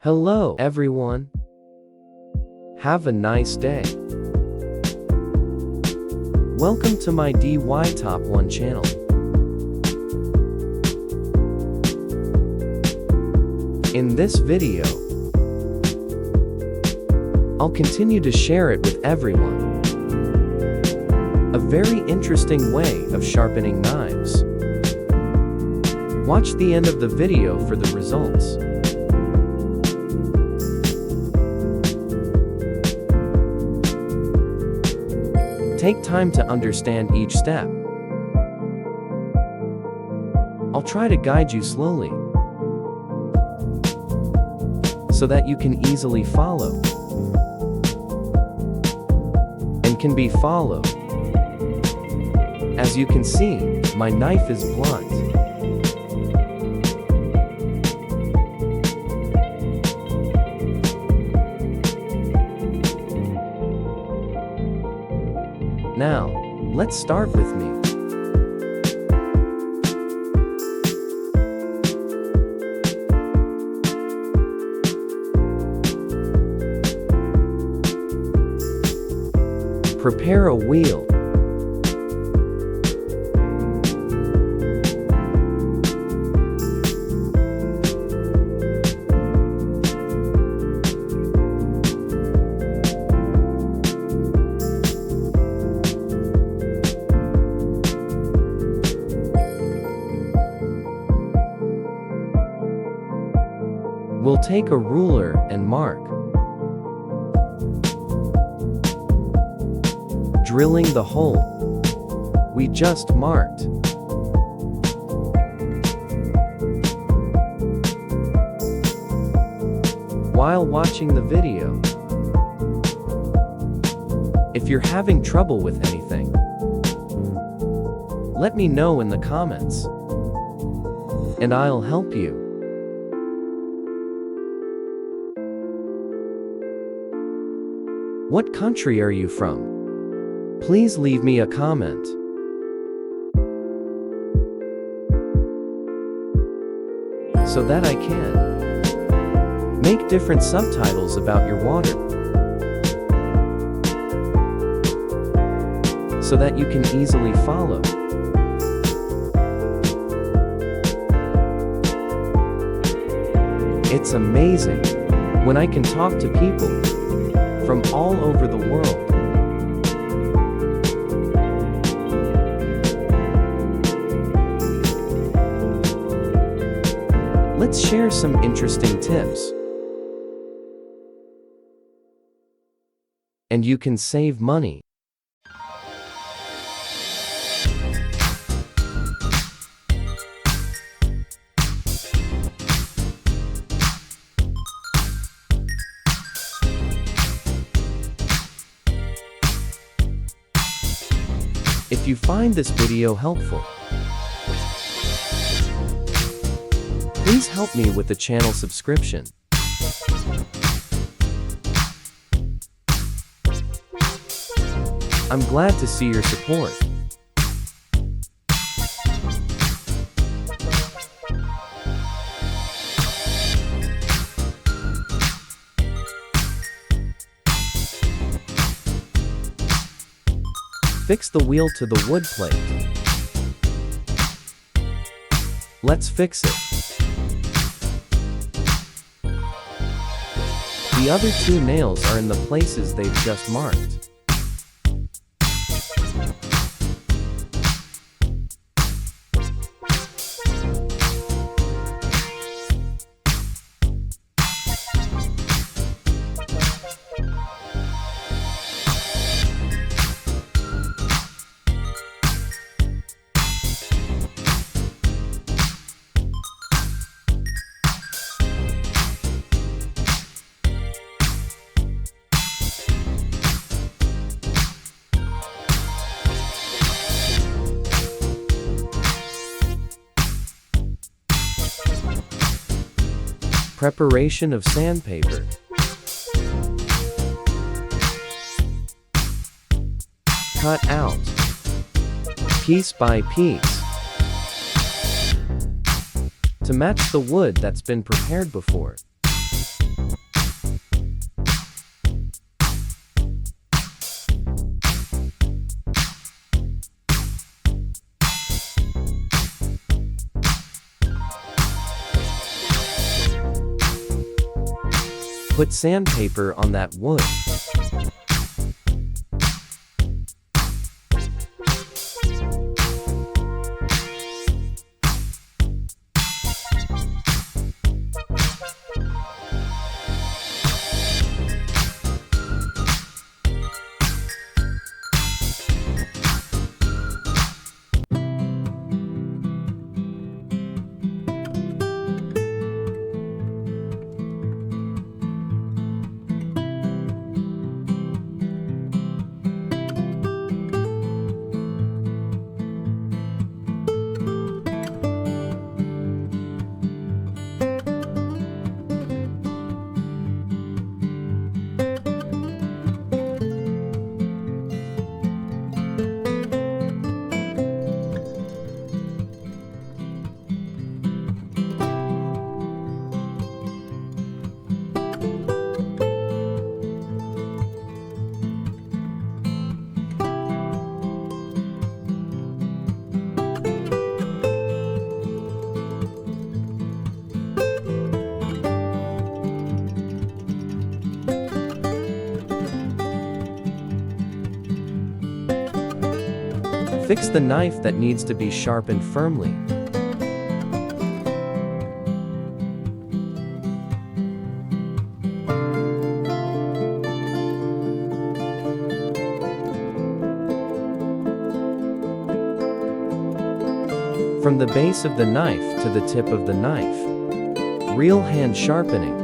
Hello, everyone. Have a nice day. Welcome to my DiyTop1 channel. In this video, I'll continue to share it with everyone. A very interesting way of sharpening knives. Watch the end of the video for the results. Take time to understand each step. I'll try to guide you slowly, so that you can easily follow, and can be followed. As you can see, my knife is blunt. Now, let's start with me. Prepare a wheel. We'll take a ruler and mark. Drilling the hole we just marked. While watching the video, if you're having trouble with anything, let me know in the comments, and I'll help you. What country are you from? Please leave me a comment. So that I can make different subtitles about your water, so that you can easily follow. It's amazing when I can talk to people from all over the world. Let's share some interesting tips. And you can save money. If you find this video helpful, please help me with the channel subscription. I'm glad to see your support. Fix the wheel to the wood plate. Let's fix it. The other two nails are in the places they've just marked. Preparation of sandpaper. Cut out piece by piece to match the wood that's been prepared before. Put sandpaper on that wood. Fix the knife that needs to be sharpened firmly. From the base of the knife to the tip of the knife. Real hand sharpening.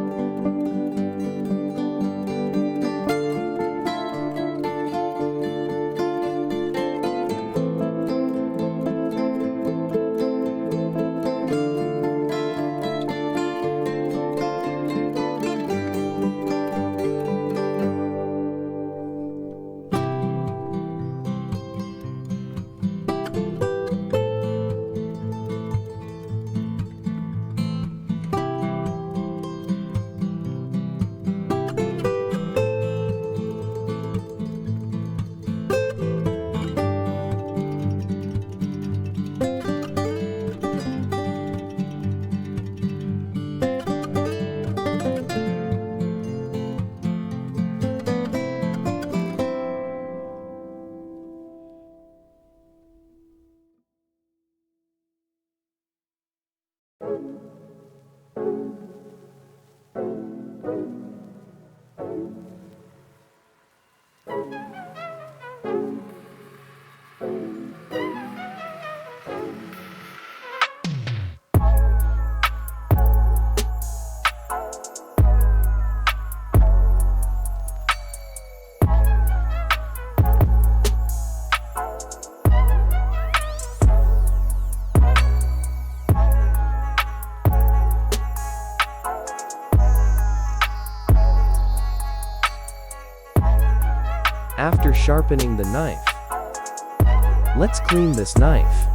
After sharpening the knife, let's clean this knife.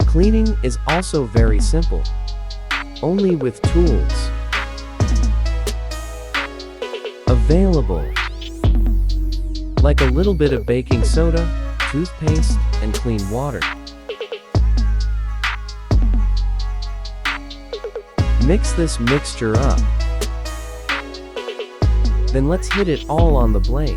Cleaning is also very simple, only with tools available, like a little bit of baking soda, toothpaste, and clean water. Mix this mixture up. Then let's hit it all on the blade.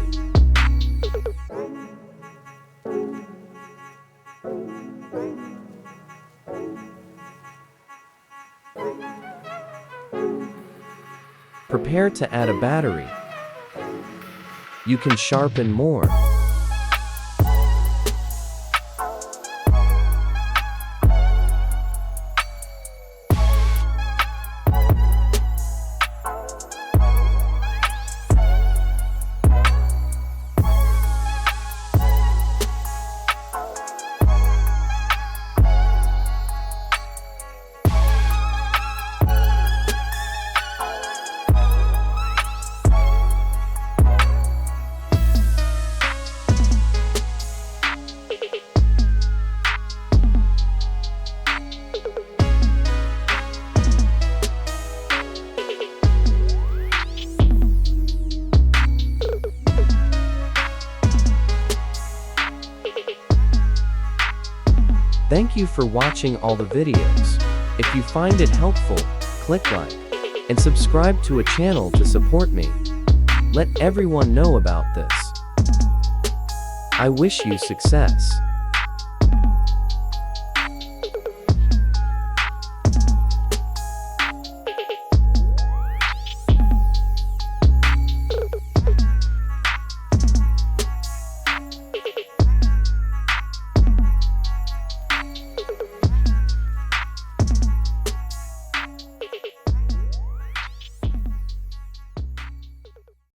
Prepare to add a battery. You can sharpen more. Thank you for watching all the videos. If you find it helpful, click like and subscribe to a channel to support me. Let everyone know about this. I wish you success.